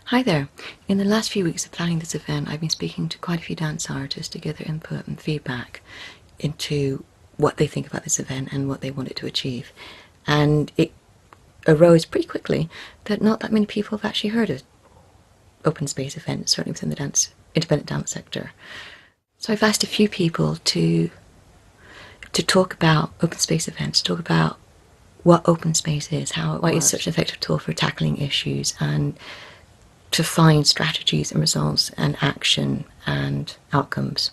Hi there. In the last few weeks of planning this event, I've been speaking to quite a few dance artists to gather input and feedback into what they think about this event and what they want it to achieve. And it arose pretty quickly that not that many people have actually heard of open space events, certainly within the independent dance sector. So I've asked a few people to talk about open space events, talk about what open space is, why it's such an effective tool for tackling issues, and to find strategies and results and action and outcomes.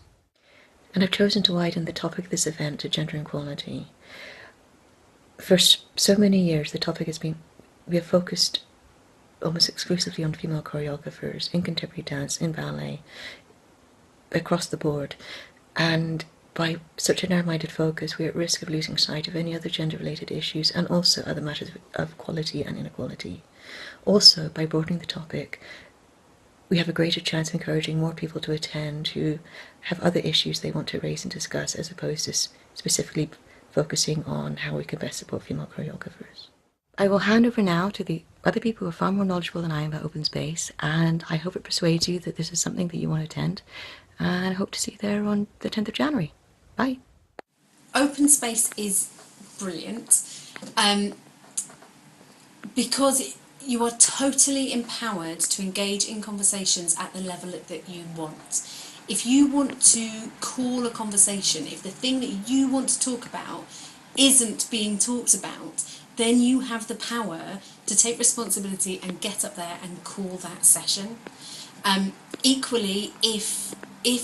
And I've chosen to widen the topic of this event to gender equality. For so many years, the topic has been, we have focused almost exclusively on female choreographers in contemporary dance, in ballet, across the board. And by such a narrow-minded focus, we're at risk of losing sight of any other gender-related issues and also other matters of equality and inequality. Also, by broadening the topic, we have a greater chance of encouraging more people to attend who have other issues they want to raise and discuss, as opposed to specifically focusing on how we can best support female choreographers. I will hand over now to the other people who are far more knowledgeable than I am about open space, and I hope it persuades you that this is something that you want to attend, and I hope to see you there on the 10th of January. Bye. Open space is brilliant because you are totally empowered to engage in conversations at the level that you want. If you want to call a conversation, if the thing that you want to talk about isn't being talked about, then you have the power to take responsibility and get up there and call that session. Equally, if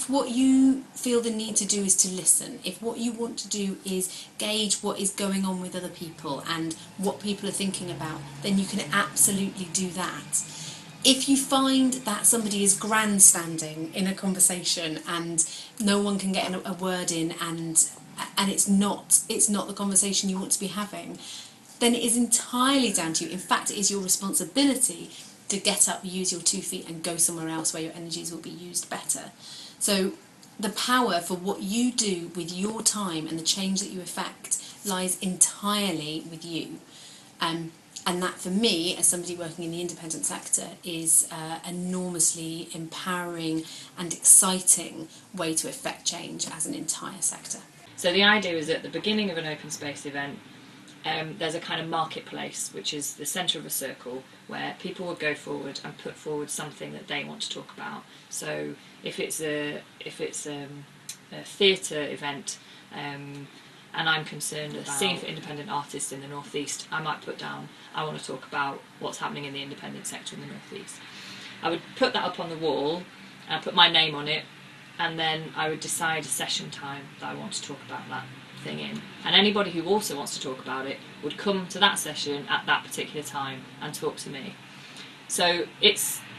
what you feel the need to do is to listen, if what you want to do is gauge what is going on with other people and what people are thinking about, then you can absolutely do that. If you find that somebody is grandstanding in a conversation and no one can get a word in and it's not the conversation you want to be having, then it is entirely down to you. In fact, it is your responsibility to get up, use your 2 feet and go somewhere else where your energies will be used better. So the power for what you do with your time and the change that you effect lies entirely with you. And that, for me, as somebody working in the independent sector, is an enormously empowering and exciting way to effect change as an entire sector. So the idea is at the beginning of an open space event, there's a kind of marketplace, which is the centre of a circle, where people will go forward and put forward something that they want to talk about. So if it's a theatre event, and I'm concerned about scene for independent artists in the North East, I might put down, I want to talk about what's happening in the independent sector in the North East. I would put that up on the wall, and put my name on it, and then I would decide a session time that I want to talk about that thing in. And anybody who also wants to talk about it would come to that session at that particular time and talk to me. So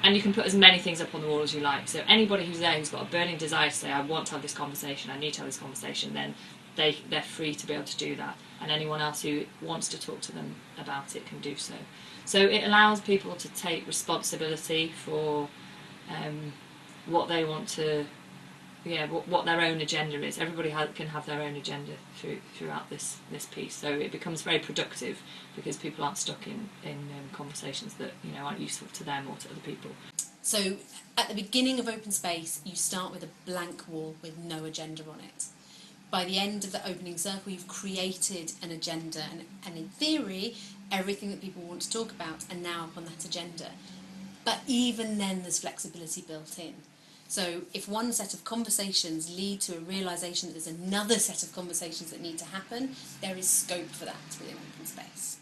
and you can put as many things up on the wall as you like. So anybody who's there who's got a burning desire to say, I want to have this conversation, I need to have this conversation, then they're free to be able to do that. And anyone else who wants to talk to them about it can do so. So it allows people to take responsibility for what they want to, what their own agenda is. Everybody can have their own agenda throughout this piece. So it becomes very productive because people aren't stuck in conversations that aren't useful to them or to other people. So at the beginning of open space, you start with a blank wall with no agenda on it. By the end of the opening circle, you've created an agenda, and in theory, everything that people want to talk about are now up on that agenda. But even then, there's flexibility built in. So if one set of conversations lead to a realisation that there's another set of conversations that need to happen, there is scope for that within open space.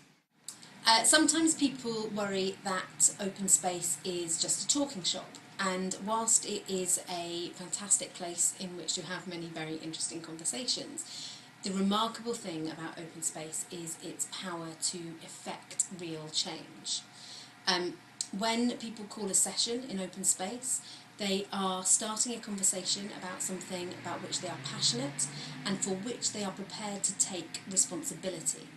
Sometimes people worry that open space is just a talking shop, and whilst it is a fantastic place in which to have many very interesting conversations, the remarkable thing about open space is its power to effect real change. When people call a session in open space, they are starting a conversation about something about which they are passionate and for which they are prepared to take responsibility.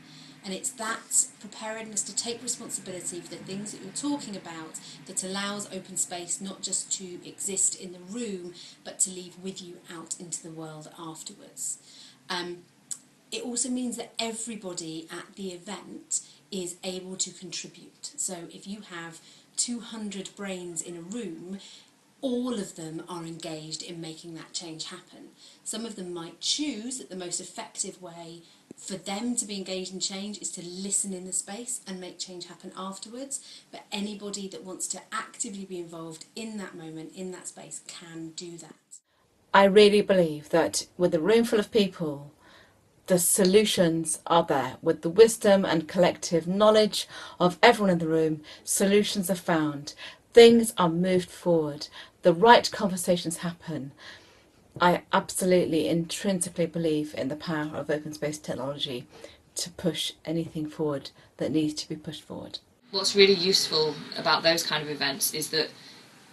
And it's that preparedness to take responsibility for the things that you're talking about that allows open space not just to exist in the room, but to leave with you out into the world afterwards. It also means that everybody at the event is able to contribute. So if you have 200 brains in a room, all of them are engaged in making that change happen. Some of them might choose that the most effective way for them to be engaged in change is to listen in the space and make change happen afterwards, but anybody that wants to actively be involved in that moment, in that space, can do that. I really believe that with a room full of people, the solutions are there. With the wisdom and collective knowledge of everyone in the room, solutions are found. Things are moved forward. The right conversations happen. I absolutely intrinsically believe in the power of open space technology to push anything forward that needs to be pushed forward. What's really useful about those kind of events is that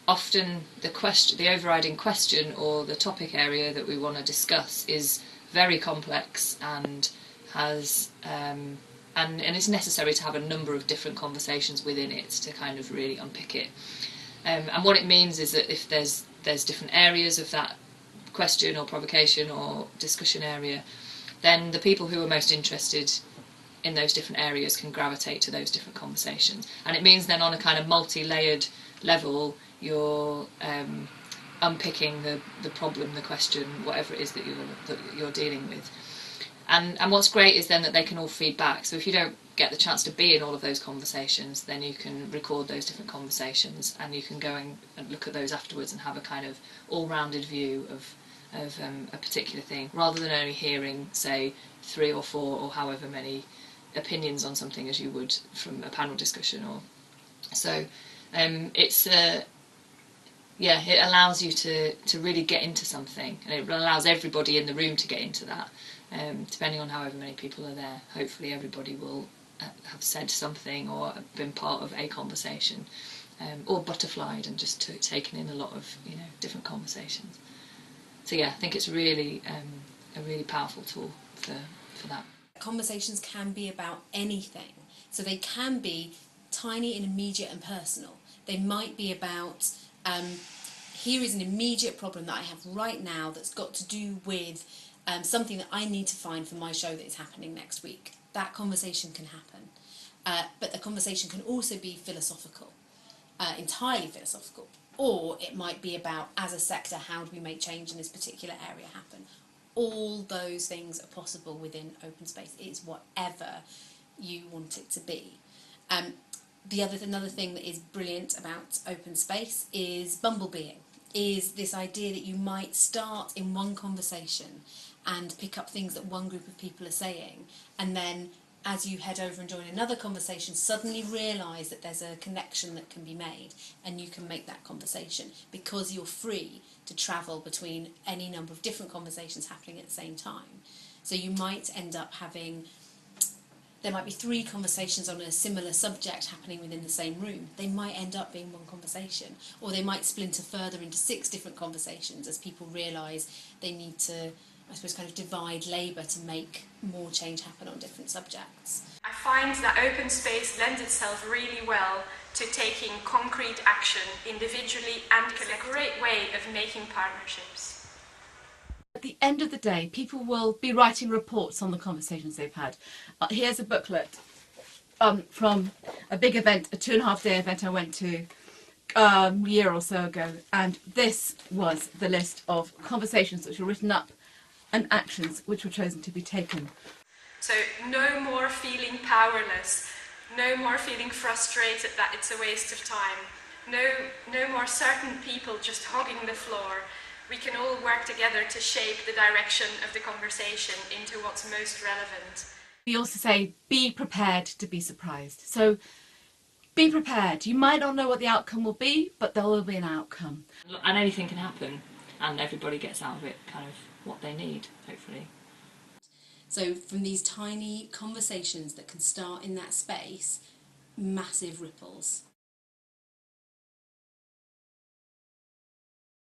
often the overriding question or the topic area that we want to discuss is very complex and has and it's necessary to have a number of different conversations within it to kind of really unpick it. And what it means is that if there's different areas of that question or provocation or discussion area, then the people who are most interested in those different areas can gravitate to those different conversations. And it means then on a kind of multi-layered level, you're unpicking the problem, the question, whatever it is that you're dealing with. And what's great is then that they can all feed back. So if you don't get the chance to be in all of those conversations, then you can record those different conversations and you can go and look at those afterwards and have a kind of all-rounded view of a particular thing, rather than only hearing, say, 3 or 4 or however many opinions on something as you would from a panel discussion. Or so it allows you to really get into something, and it allows everybody in the room to get into that. Depending on however many people are there, hopefully everybody will have said something or been part of a conversation, or butterflied and just taken in a lot of different conversations. So yeah, I think it's really a really powerful tool for that. Conversations can be about anything. So they can be tiny and immediate and personal. They might be about, here is an immediate problem that I have right now that's got to do with something that I need to find for my show that is happening next week. That conversation can happen. But the conversation can also be philosophical, entirely philosophical. Or it might be about, as a sector, how do we make change in this particular area happen? All those things are possible within open space. It's whatever you want it to be. Another thing that is brilliant about open space is bumblebeeing, is this idea that you might start in one conversation and pick up things that one group of people are saying, and then as you head over and join another conversation, suddenly realise that there's a connection that can be made, and you can make that conversation because you're free to travel between any number of different conversations happening at the same time. So you might end up there might be 3 conversations on a similar subject happening within the same room. They might end up being one conversation, or they might splinter further into 6 different conversations as people realise they need to, I suppose, kind of divide labour to make more change happen on different subjects. I find that open space lends itself really well to taking concrete action individually and collectively. It's a great way of making partnerships. At the end of the day, people will be writing reports on the conversations they've had. Here's a booklet from a big event, a 2.5-day event I went to a year or so ago, and this was the list of conversations which were written up and actions which were chosen to be taken. So no more feeling powerless, no more feeling frustrated that it's a waste of time, no more certain people just hogging the floor. We can all work together to shape the direction of the conversation into what's most relevant. We also say, be prepared to be surprised. So be prepared. You might not know what the outcome will be, but there will be an outcome. And anything can happen, and everybody gets out of it kind of what they need, hopefully. So from these tiny conversations that can start in that space, massive ripples.